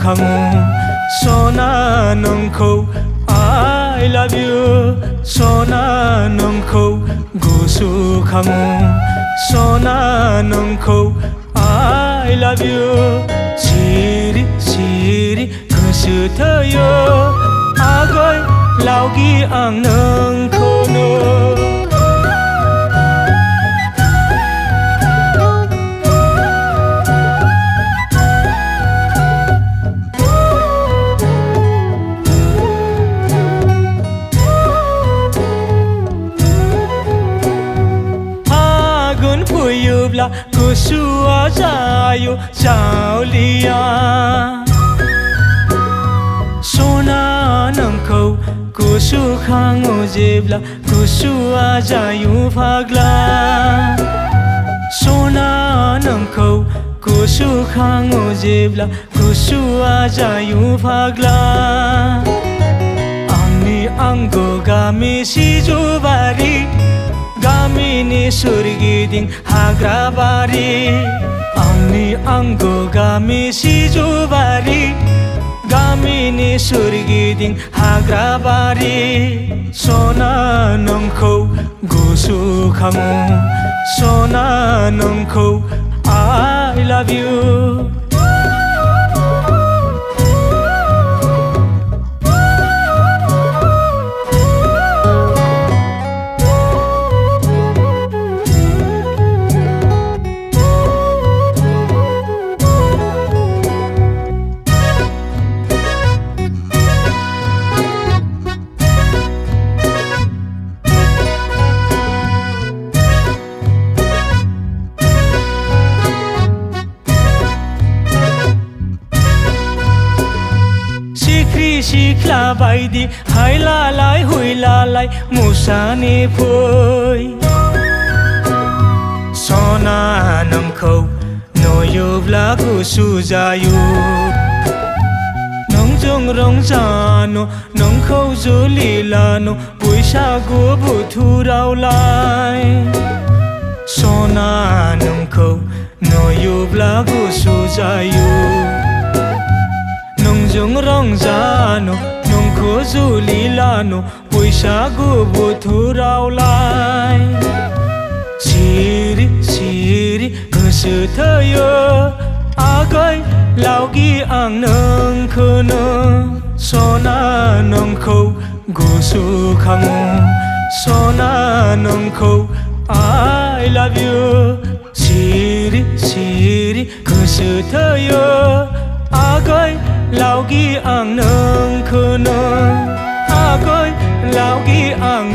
खाङो सना नोंखौ I love you सना नोंखौ गुसु खाङो सना नोंखौ I love you सिरि सिरि गोसो थोयो आगै लावगि आं नोंखौनो फैयोब्ला गुसुआ जायो जावलिया सना नोंखौ गुसु खाङो जेब्ला गुसुआ जायो फाग्ला सना नोंखौ गुसु खाङो जेब्ला गुसुआ जायो फाग्ला आंनि आंगो गामि सिजुबारि गामिनि सोरगिदिं हाग्राबारि आंनि आंगो गामि सिजुबारि गामिनि सोरगिदिं हाग्राबारि सना नोंखौ गुसु खाङो सना नोंखौ I love you सिख्ला बायदि हायलालाय हुइलालाय मुसानि फै सना नोंखौ नुयोब्ला गुसु जायो नोंजों रंजानो नोंखौ जुलि लानो बैसागु बोथोरावलाय सना नोंखौ नुयोब्ला गुसु जायो नोंजों रंजानो नोंखौ जुलि लानो बैसागु बोथोरावलाय सिरि सिरि गोसो थोयो आगै लावगि आं नोंखौनो सना नोंखौ गुसु खाङो सना नोंखौ I love you सिरि सिरि गोसो थोयो आगै लावगि आं नोंखौनो आगै लावगि आं